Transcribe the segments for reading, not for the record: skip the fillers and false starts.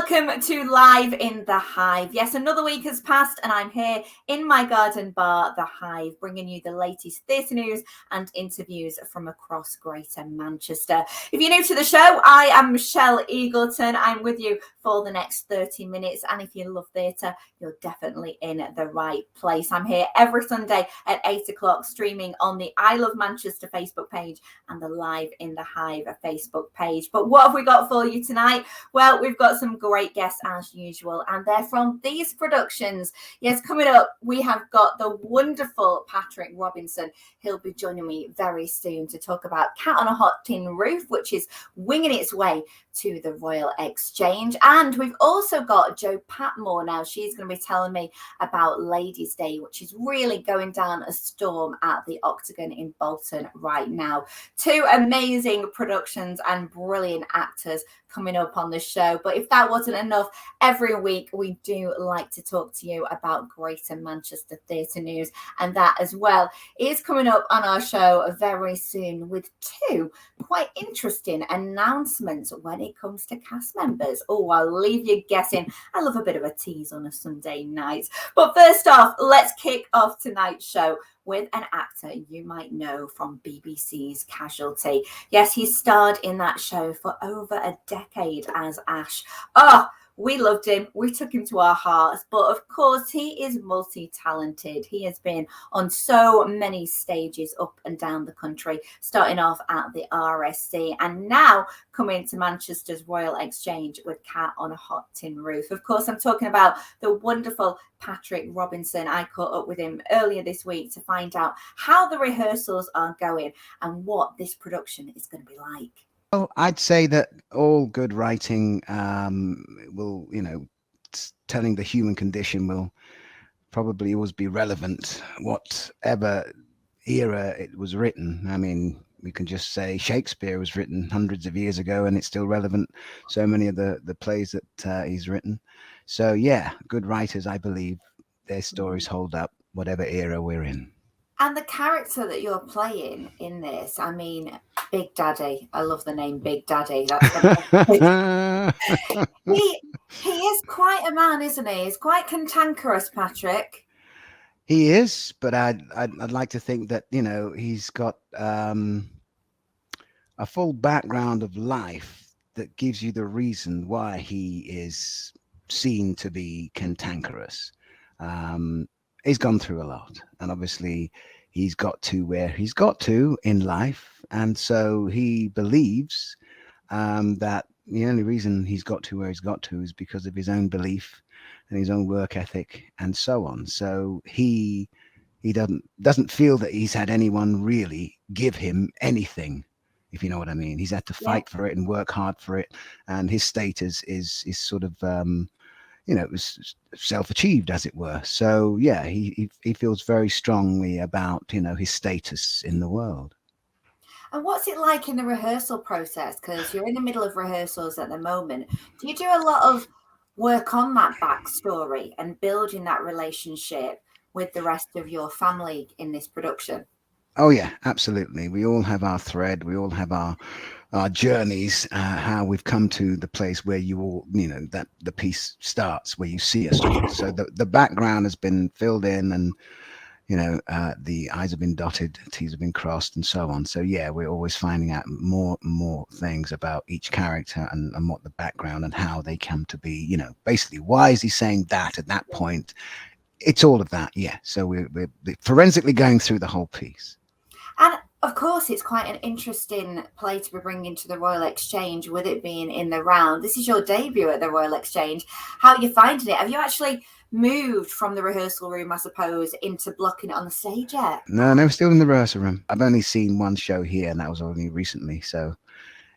welcome to Live in the Hive. Yes, another week has passed and I'm here in my garden bar, the Hive, bringing you the latest theatre news and interviews from across Greater Manchester. If you're new to the show, I am Michelle Eagleton. I'm with you for the next 30 minutes. And if you love theatre, you're definitely in the right place. I'm here every Sunday at 8 o'clock, streaming on the I Love Manchester Facebook page and the Live in the Hive Facebook page. But what have we got for you tonight? Well, we've got some great guests as usual, and they're from these productions. Yes, coming up, we have got the wonderful Patrick Robinson. He'll be joining me very soon to talk about Cat on a Hot Tin Roof, which is winging its way to the Royal Exchange. And we've also got Jo Patmore now. She's going to be telling me about Ladies' Day, which is really going down a storm at the Octagon in Bolton right now. Two amazing productions and brilliant actors coming up on the show. But if that wasn't enough, every week we do like to talk to you about Greater Manchester theatre news, and that as well is coming up on our show very soon with two quite interesting announcements when it comes to cast members. Oh, I'll leave you guessing. I love a bit of a tease on a Sunday night. But first off, let's kick off tonight's show with an actor you might know from BBC's Casualty. Yes, he starred in that show for over a decade as Ash. Oh, we loved him. We took him to our hearts. But of course, he is multi-talented. He has been on so many stages up and down the country, starting off at the RSC and now coming to Manchester's Royal Exchange with Cat on a Hot Tin Roof. Of course, I'm talking about the wonderful Patrick Robinson. I caught up with him earlier this week to find out how the rehearsals are going and what this production is going to be like. Well, I'd say that all good writing will, telling the human condition will probably always be relevant, whatever era it was written. I mean, we can just say Shakespeare was written hundreds of years ago and it's still relevant. So many of the plays that he's written. So, yeah, good writers, I believe their stories hold up, whatever era we're in. And the character that you're playing in this, I mean, Big Daddy. I love the name Big Daddy. He is quite a man, isn't he? He's quite cantankerous, Patrick. He is, but I'd like to think that, he's got a full background of life that gives you the reason why he is seen to be cantankerous. He's gone through a lot, and obviously he's got to where he's got to in life, and so he believes that the only reason he's got to where he's got to is because of his own belief and his own work ethic and so on. So he doesn't feel that he's had anyone really give him anything, if you know what I mean. He's had to fight for it and work hard for it, and his status is sort of it was self-achieved, as it were. So yeah, he feels very strongly about his status in the world. And what's it like in the rehearsal process? Because you're in the middle of rehearsals at the moment. Do you do a lot of work on that backstory and building that relationship with the rest of your family in this production? Oh yeah, absolutely. We all have our thread. We all have our journeys, how we've come to the place where you all, that the piece starts, where you see us. So the background has been filled in, and the I's have been dotted, T's have been crossed, and so on. So yeah, we're always finding out more and more things about each character and what the background and how they come to be. Basically, why is he saying that at that point? It's all of that, yeah. So we're forensically going through the whole piece. And of course, it's quite an interesting play to be bringing to the Royal Exchange, with it being in the round. This is your debut at the Royal Exchange. How are you finding it? Have you actually moved from the rehearsal room, I suppose, into blocking it on the stage yet? No, still in the rehearsal room. I've only seen one show here, and that was only recently. So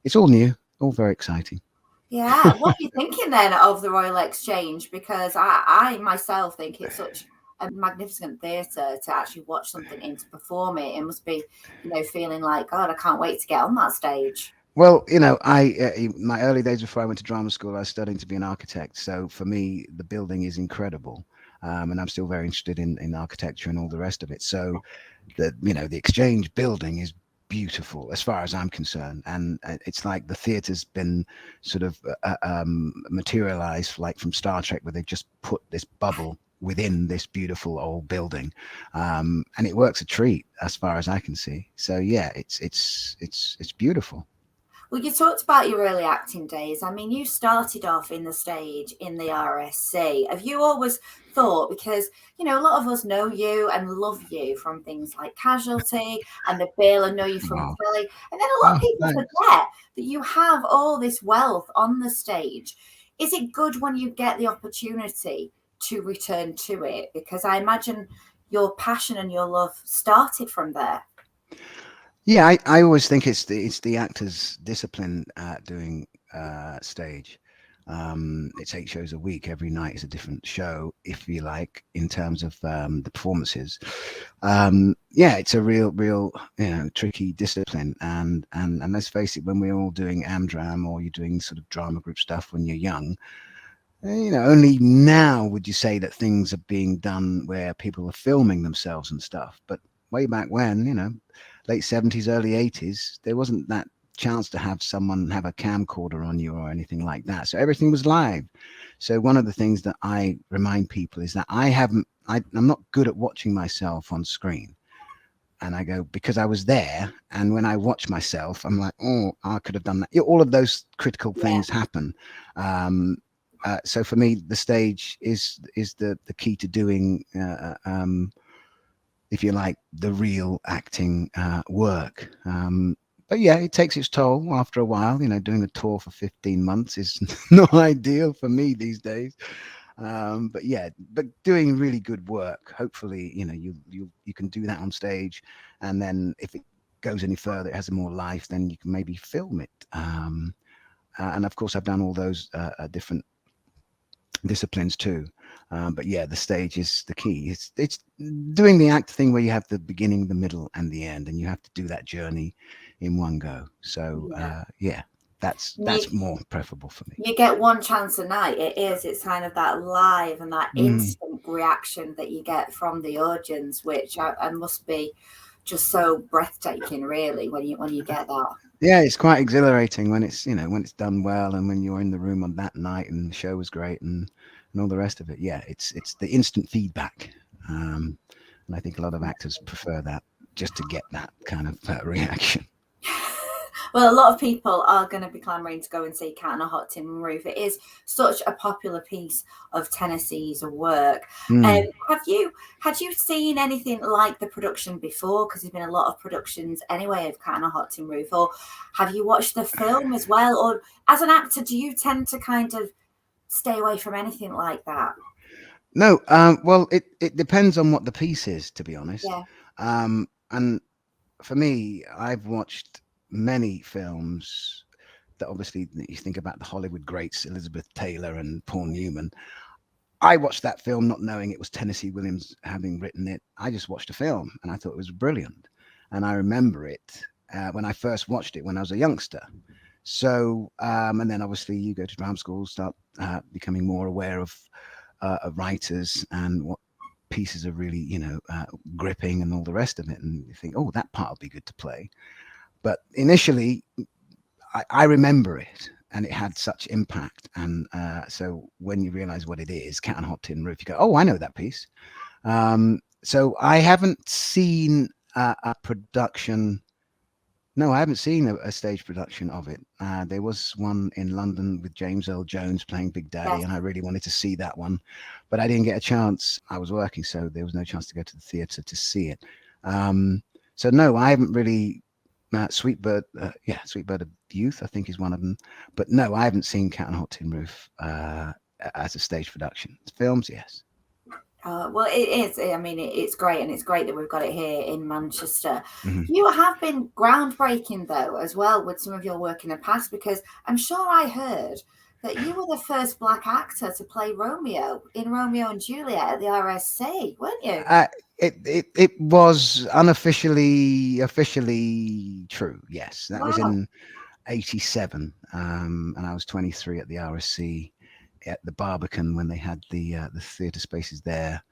it's all new, all very exciting. Yeah. What are you thinking then of the Royal Exchange? Because I myself think it's such a magnificent theatre to actually watch something in, to perform it. It must be, feeling like, God, I can't wait to get on that stage. Well, I my early days before I went to drama school, I was studying to be an architect. So for me, the building is incredible, and I'm still very interested in architecture and all the rest of it. So the Exchange building is beautiful as far as I'm concerned, and it's like the theatre's been sort of materialized, like from Star Trek, where they've just put this bubble within this beautiful old building, and it works a treat as far as I can see. So yeah, it's beautiful. Well, you talked about your early acting days. I mean, you started off in the stage in the RSC. Have you always thought, because, you know, a lot of us know you and love you from things like Casualty and The Bill and know you from Oh, Philly. And then a lot oh, of people thanks. forget that you have all this wealth on the stage. Is it good when you get the opportunity to return to it? Because I imagine your passion and your love started from there. Yeah, I always think it's the actor's discipline at doing stage. It's 8 shows a week. Every night is a different show, if you like, in terms of the performances. Yeah, it's a real, tricky discipline. And let's face it, when we're all doing Amdram or you're doing sort of drama group stuff when you're young, only now would you say that things are being done where people are filming themselves and stuff. But way back when, late 70s, early 80s, there wasn't that chance to have someone have a camcorder on you or anything like that. So everything was live. So one of the things that I remind people is that I'm not good at watching myself on screen. And I go, because I was there. And when I watch myself, I'm like, oh, I could have done that. All of those critical Yeah. things happen. So for me, the stage is the key to doing, if you like, the real acting work. But yeah, it takes its toll after a while. Doing a tour for 15 months is not ideal for me these days. But yeah, but doing really good work. Hopefully, you can do that on stage, and then if it goes any further, it has more life. Then you can maybe film it. And of course, I've done all those different disciplines too. But yeah, the stage is the key. It's doing the act thing where you have the beginning, the middle, and the end, and you have to do that journey in one go. So Yeah. yeah, that's more preferable for me. You get one chance a night. It's kind of that live and that Mm. instant reaction that you get from the audience, which I must be just so breathtaking, really, when you get that. Yeah, it's quite exhilarating when it's done well, and when you're in the room on that night and the show was great and all the rest of it. Yeah, it's the instant feedback, and I think a lot of actors prefer that, just to get that kind of reaction. Well, a lot of people are going to be clamoring to go and see Cat on a Hot Tin Roof. It is such a popular piece of Tennessee's work. Um, Mm. have you had you seen anything like the production before? Because there's been a lot of productions anyway of Cat on a Hot Tin Roof. Or have you watched the film as well? Or as an actor, do you tend to kind of stay away from anything like that? No, well, it depends on what the piece is, to be honest. Yeah, And for me, I've watched many films that obviously you think about the Hollywood greats, Elizabeth Taylor and Paul Newman. I watched that film not knowing it was Tennessee Williams having written it. I just watched a film and I thought it was brilliant. And I remember it when I first watched it when I was a youngster. So, and then obviously you go to drama school, start becoming more aware of writers and what pieces are really, gripping and all the rest of it. And you think, oh, that part will be good to play. But initially, I remember it, and it had such impact. And so when you realize what it is, Cat on a Hot Tin Roof, you go, oh, I know that piece. So I haven't seen a production. No, I haven't seen a stage production of it. There was one in London with James Earl Jones playing Big Daddy, yes. and I really wanted to see that one, but I didn't get a chance. I was working, so there was no chance to go to the theatre to see it. So no, I haven't really. Sweetbird, Sweetbird of Youth, I think is one of them. But no, I haven't seen Cat on a Hot Tin Roof as a stage production. Films, yes. Well, it is. I mean, it's great, and it's great that we've got it here in Manchester. Mhm. You have been groundbreaking, though, as well with some of your work in the past, because I'm sure I heard that you were the first black actor to play Romeo in Romeo and Juliet at the RSC, weren't you? It was unofficially, officially true. Yes, that was Wow. in '87, and I was 23 at the RSC at the Barbican when they had the theatre spaces there,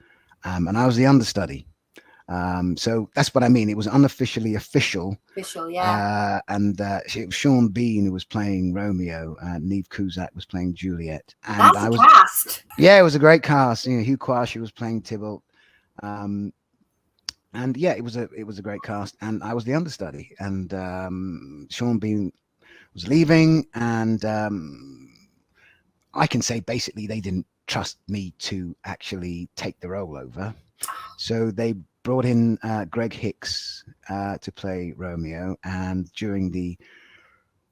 and I was the understudy. So that's what I mean. It was unofficially official. Official, yeah. And it was Sean Bean who was playing Romeo, and Neve Cusack was playing Juliet. And That's I a was, cast. yeah, it was a great cast. You know, Hugh Quashie was playing Tybalt. And yeah, it was a great cast, and I was the understudy, and Sean Bean was leaving, and I can say basically they didn't trust me to actually take the role over, so they brought in Greg Hicks to play Romeo, and during the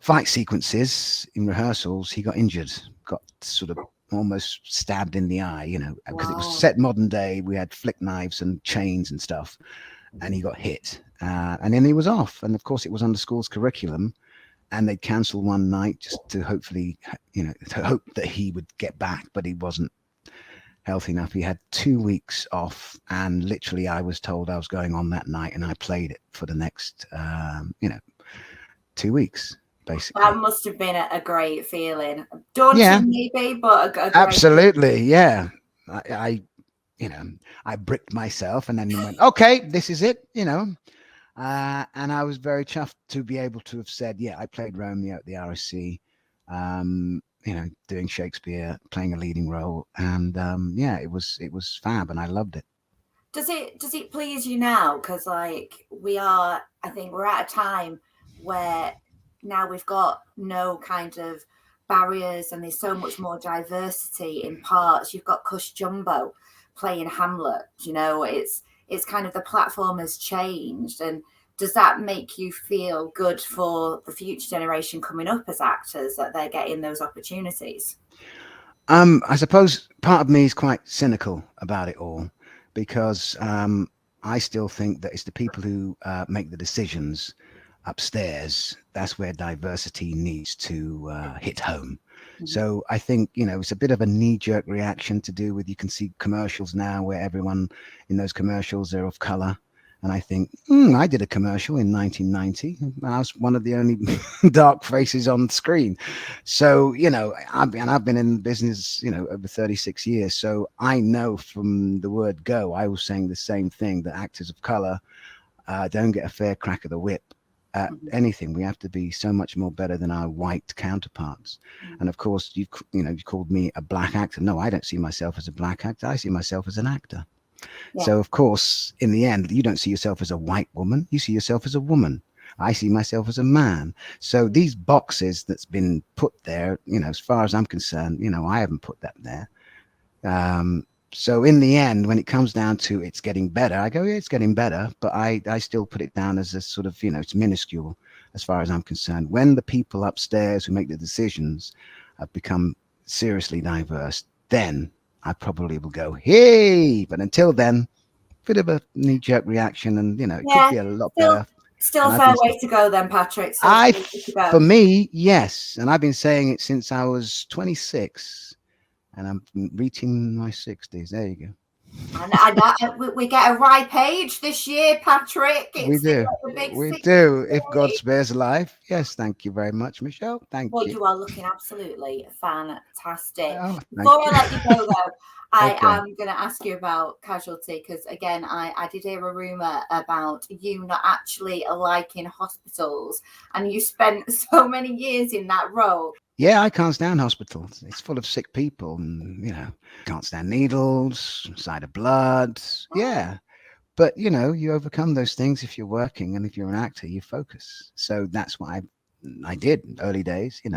fight sequences in rehearsals, he got injured, got sort of almost stabbed in the eye, you know, because it was Wow. set modern day. We had flick knives and chains and stuff, and he got hit, and then he was off. And of course, it was under school's curriculum, and they'd cancel one night just to hopefully, you know, to hope that he would get back, but he wasn't healthy enough. He had 2 weeks off, and literally, I was told I was going on that night, and I played it for the next, 2 weeks. Basically. That must have been a great feeling. Yeah, Daunting, maybe, but a great absolutely. Yeah. I bricked myself and then went, okay, this is it, and I was very chuffed to be able to have said, yeah, I played Romeo at the RSC, doing Shakespeare, playing a leading role. And yeah, it was fab, and I loved it. Does it please you now? Because I think we're at a time where now we've got no kind of barriers, and there's so much more diversity in parts. You've got Cush Jumbo playing Hamlet. It's kind of, the platform has changed. And does that make you feel good for the future generation coming up as actors, that they're getting those opportunities? I suppose part of me is quite cynical about it all, because I still think that it's the people who make the decisions upstairs. That's where diversity needs to hit home. Mm-hmm. So I think, it's a bit of a knee-jerk reaction to do with, you can see commercials now where everyone in those commercials are of color. And I think, I did a commercial in 1990. I was one of the only dark faces on screen. So, I've been in business, over 36 years. So I know from the word go, I was saying the same thing, that actors of color don't get a fair crack of the whip at anything. We have to be so much more better than our white counterparts. And of course, you've called me a black actor. No, I don't see myself as a black actor. I see myself as an actor. Yeah. So of course, in the end, you don't see yourself as a white woman. You see yourself as a woman. I see myself as a man. So these boxes that's been put there, as far as I'm concerned, I haven't put that there. So in the end, when it comes down to it's getting better, I go, yeah, it's getting better, but I still put it down as a sort of, it's minuscule as far as I'm concerned. When the people upstairs who make the decisions have become seriously diverse, then I probably will go, hey, but until then, bit of a knee-jerk reaction, and it could be a lot better. Still a fair way to go then, Patrick. For me, yes. And I've been saying it since I was 26, and I'm reaching my 60s. There you go. And we get a ripe age this year, Patrick. We do. We do. If God spares life. Yes, thank you very much, Michelle. Thank you. Well, you are looking absolutely fantastic. Before I let you go, though, I am going to ask you about Casualty, because, again, I did hear a rumour about you not actually liking hospitals, and you spent so many years in that role. Yeah, I can't stand hospitals. It's full of sick people, and, can't stand needles, sight of blood. Oh. Yeah. But, you overcome those things if you're working, and if you're an actor, you focus. So that's what I did in early days, It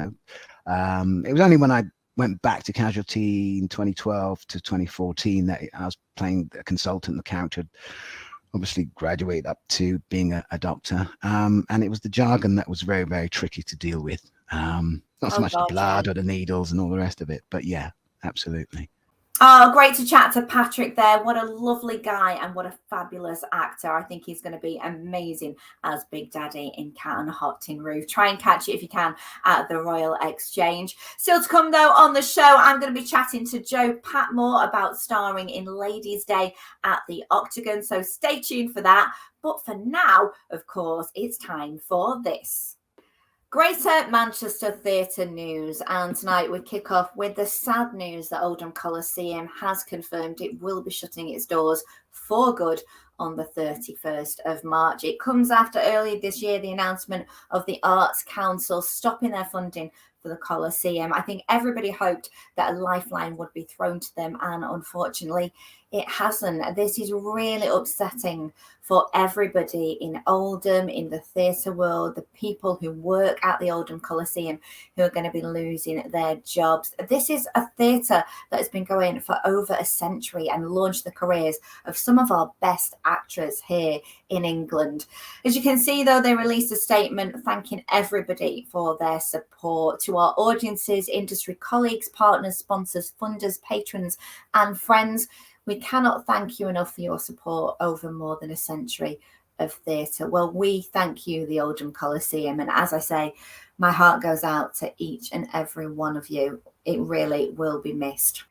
was only when I went back to Casualty in 2012 to 2014 that I was playing a consultant. The character obviously graduate up to being a doctor. And it was the jargon that was very, very tricky to deal with. Not so much the blood or the needles and all the rest of it, but yeah, absolutely. Oh, great to chat to Patrick there. What a lovely guy, and what a fabulous actor. I think he's going to be amazing as Big Daddy in Cat on a Hot Tin Roof. Try and catch it if you can at the Royal Exchange. Still to come, though, on the show, I'm going to be chatting to Jo Patmore about starring in Ladies' Day at the Octagon. So stay tuned for that. But for now, of course, it's time for this. Greater Manchester Theatre news, and tonight we kick off with the sad news that Oldham Coliseum has confirmed it will be shutting its doors for good on the 31st of March. It comes after earlier this year the announcement of the Arts Council stopping their funding for the Coliseum. I think everybody hoped that a lifeline would be thrown to them, and unfortunately it hasn't. This is really upsetting for everybody in Oldham, in the theatre world, the people who work at the Oldham Coliseum who are going to be losing their jobs. This is a theatre that has been going for over a century and launched the careers of some of our best actors here in England. As you can see, though, they released a statement thanking everybody for their support. To our audiences, industry colleagues, partners, sponsors, funders, patrons, and friends, we cannot thank you enough for your support over more than a century of theatre. Well, we thank you, the Oldham Coliseum. And as I say, my heart goes out to each and every one of you. It really will be missed.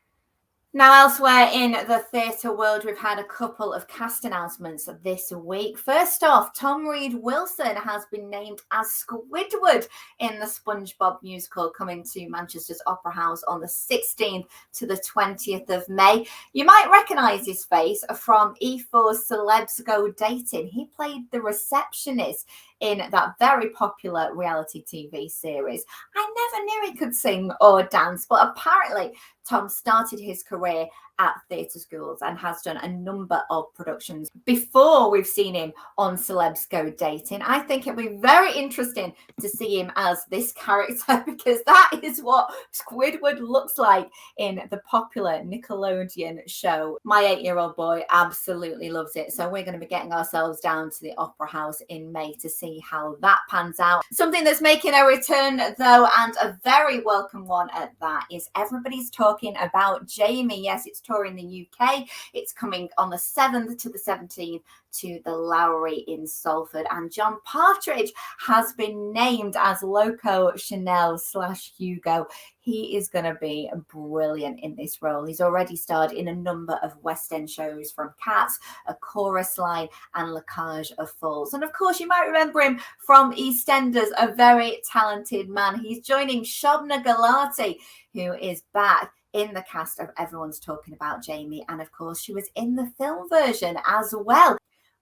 Now, elsewhere in the theatre world, we've had a couple of cast announcements this week. First off, Tom Reed-Wilson has been named as Squidward in the SpongeBob musical, coming to Manchester's Opera House on the 16th to the 20th of May. You might recognise his face from E4's Celebs Go Dating. He played the receptionist in that very popular reality TV series. I never knew he could sing or dance, but apparently Tom started his career at theatre schools and has done a number of productions before we've seen him on Celebs Go Dating. I think it'll be very interesting to see him as this character, because that is what Squidward looks like in the popular Nickelodeon show. My 8-year-old boy absolutely loves it. So we're going to be getting ourselves down to the Opera House in May to see how that pans out. Something that's making a return, though, and a very welcome one at that, is everybody's talking about Jamie. Yes, it's touring the UK. It's coming on the 7th to the 17th to the Lowry in Salford, and John Partridge has been named as Loco Chanel / Hugo. He is going to be brilliant in this role. He's already starred in a number of West End shows, from Cats, A Chorus Line, and La Cage aux Folles. And of course, you might remember him from EastEnders, a very talented man. He's joining Shobna Gulati, who is back in the cast of Everyone's Talking About Jamie. And of course, she was in the film version as well.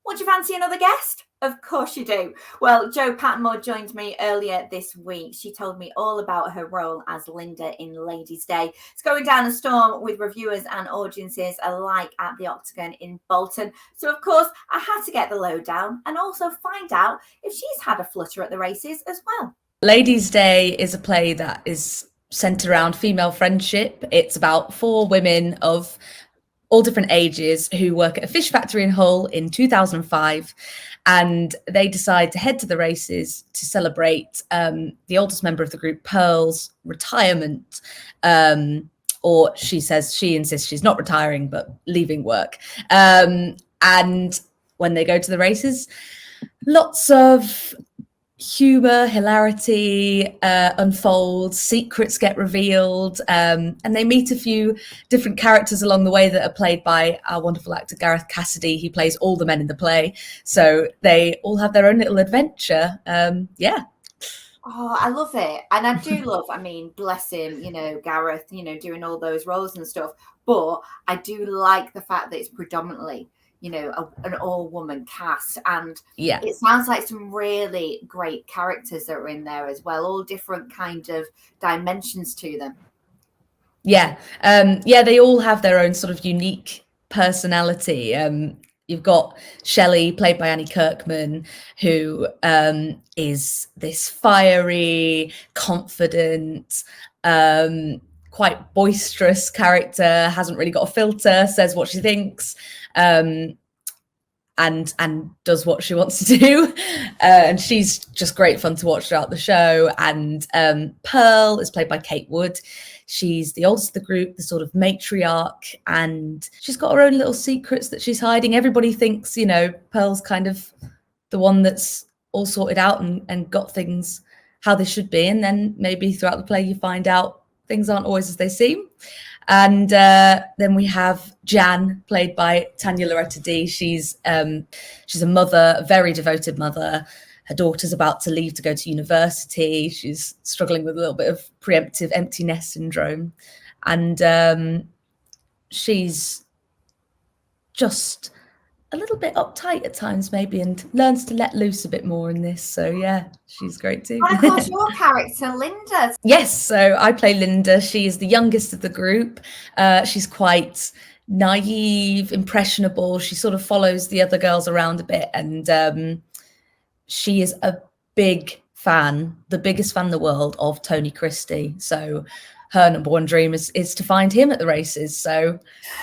Would you fancy another guest? Of course you do. Well, Jo Patmore joined me earlier this week. She told me all about her role as Linda in Ladies' Day. It's going down a storm with reviewers and audiences alike at the Octagon in Bolton. So, of course, I had to get the lowdown and also find out if she's had a flutter at the races as well. Ladies' Day is a play that is centered around female friendship. It's about 4 women of all different ages who work at a fish factory in Hull in 2005, and they decide to head to the races to celebrate the oldest member of the group, Pearl's, retirement. Or she insists she's not retiring but leaving work. And when they go to the races, lots of humor, hilarity unfolds, secrets get revealed, and they meet a few different characters along the way that are played by our wonderful actor Gareth Cassidy. He plays all the men in the play, so they all have their own little adventure. Oh, I love it. And I do love, I mean, bless him, Gareth, doing all those roles and stuff. But I do like the fact that it's predominantly an all-woman cast, and it sounds like some really great characters that are in there as well, all different kind of dimensions to them. They all have their own sort of unique personality. You've got Shelley, played by Annie Kirkman, who is this fiery, confident, quite boisterous character, hasn't really got a filter, says what she thinks, and does what she wants to do. And she's just great fun to watch throughout the show. And Pearl is played by Kate Wood. She's the oldest of the group, the sort of matriarch, and she's got her own little secrets that she's hiding. Everybody thinks, Pearl's kind of the one that's all sorted out and got things how they should be. And then maybe throughout the play, you find out things aren't always as they seem. And then we have Jan, played by Tanya Loretta D. She's a mother, a very devoted mother. Her daughter's about to leave to go to university. She's struggling with a little bit of preemptive empty nest syndrome. And she's just a little bit uptight at times, maybe, and learns to let loose a bit more in this. So yeah, she's great too. And of course, your character, Linda. Yes, so I play Linda. She is the youngest of the group. She's quite naive, impressionable. She sort of follows the other girls around a bit, and she is a big fan, the biggest fan in the world of Tony Christie. So her number one dream is to find him at the races. So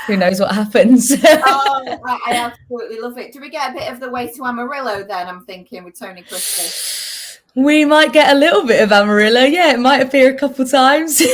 who knows what happens. Oh, I absolutely love it. Do we get a bit of the way to Amarillo then, I'm thinking, with Tony Christie? We might get a little bit of Amarillo. Yeah, it might appear a couple of times. You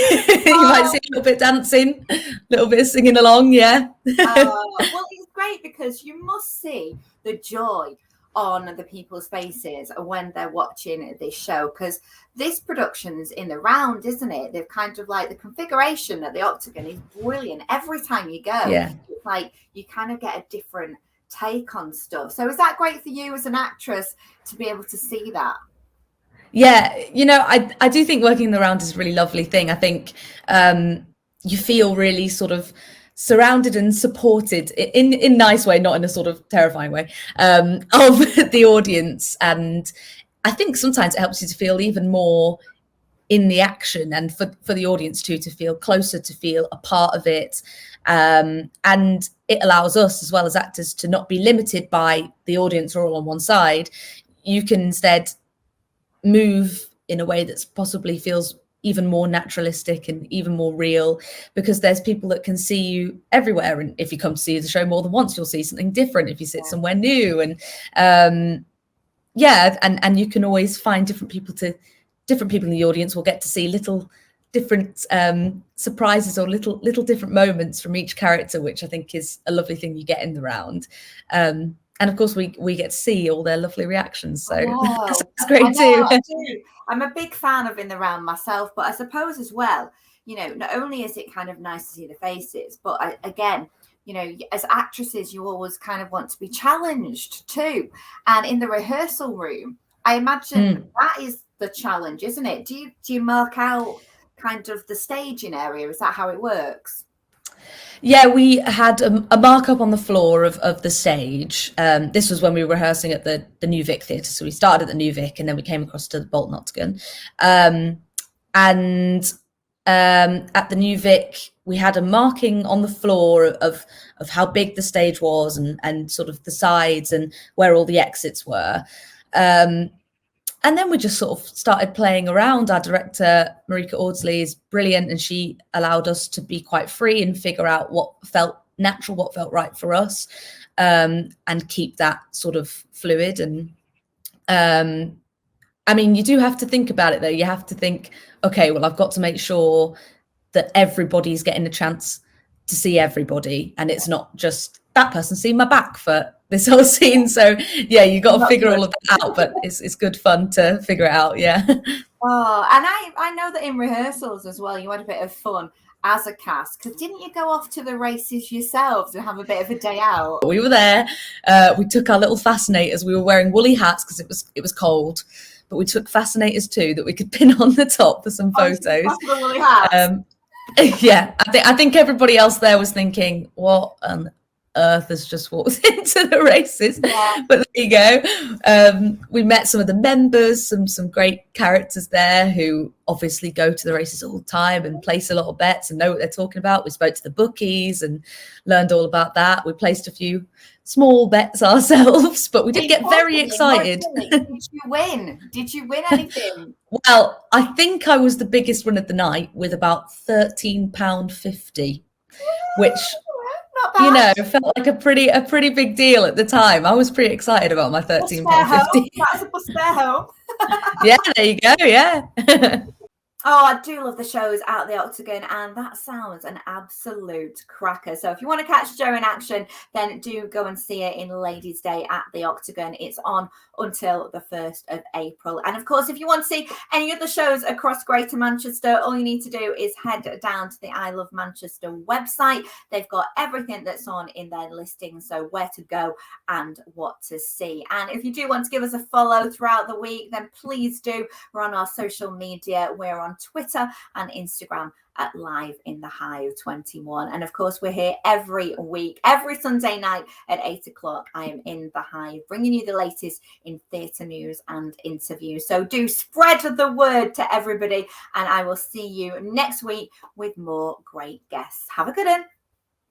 might see a little bit dancing, a little bit of singing along. Yeah. Well, it's great because you must see the joy on the people's faces when they're watching this show, because this production's in the round, isn't it? They've kind of like the configuration at the Octagon is brilliant. Every time you go, yeah, it's like you kind of get a different take on stuff. So is that great for you as an actress to be able to see that? Yeah, you know, I do think working in the round is a really lovely thing. I think you feel really sort of surrounded and supported in a nice way, not in a sort of terrifying way, of the audience. And I think sometimes it helps you to feel even more in the action, and for the audience too, to feel closer, to feel a part of it. And it allows us as well as actors to not be limited by the audience or all on one side. You can instead move in a way that's possibly feels even more naturalistic and even more real, because there's people that can see you everywhere. And if you come to see the show more than once, you'll see something different if you sit somewhere new. And and you can always find different people in the audience will get to see little different surprises or little different moments from each character, which I think is a lovely thing you get in the round. And of course, we get to see all their lovely reactions. So that's great too. I'm a big fan of In the Round myself, but I suppose as well, you know, not only is it kind of nice to see the faces, but again, you know, as actresses, you always kind of want to be challenged too. And in the rehearsal room, I imagine that is the challenge, isn't it? Do you mark out kind of the staging area? Is that how it works? Yeah, we had a markup on the floor of the stage. This was when we were rehearsing at the New Vic Theatre. So we started at the New Vic and then we came across to the Bolton Octagon. And at the New Vic, we had a marking on the floor of how big the stage was and sort of the sides and where all the exits were. And then we just sort of started playing around. Our director, Marika Audsley, is brilliant, and she allowed us to be quite free and figure out what felt natural, what felt right for us, and keep that sort of fluid. And I mean, you do have to think about it, though. You have to think, okay, well, I've got to make sure that everybody's getting a chance to see everybody, and it's not just that person seeing my back for this whole scene. So yeah, you got to figure all of that out, but it's good fun to figure it out. Yeah. Oh, and I know that in rehearsals as well, you had a bit of fun as a cast, because didn't you go off to the races yourselves and have a bit of a day out? We were there. We took our little fascinators. We were wearing woolly hats because it was cold, but we took fascinators too that we could pin on the top for some photos. The woolly hats. Yeah, I think everybody else there was thinking, what on earth has just walked into the races? Yeah. But there you go. We met some of the members, some great characters there who obviously go to the races all the time and place a lot of bets and know what they're talking about. We spoke to the bookies and learned all about that. We placed a few small bets ourselves, but we did get very excited. Did you win? Did you win anything? Well, I think I was the biggest one of the night with about £13.50, which, not bad. you know, felt like a pretty big deal at the time. I was pretty excited about my £13.50. That's a bus fare home. Yeah, there you go. Yeah. Oh, I do love the shows at the Octagon, and that sounds an absolute cracker. So if you want to catch Jo in action, then do go and see it in Ladies' Day at the Octagon. It's on until the 1st of April. And of course, if you want to see any other shows across Greater Manchester, all you need to do is head down to the I Love Manchester website. They've got everything that's on in their listing, so where to go and what to see. And if you do want to give us a follow throughout the week, then please do. We're on our social media. We're on on Twitter and Instagram at Live in the Hive 21. And of course, we're here every week, every Sunday night at 8 o'clock. I am in the Hive, bringing you the latest in theatre news and interviews. So do spread the word to everybody, and I will see you next week with more great guests. Have a good one.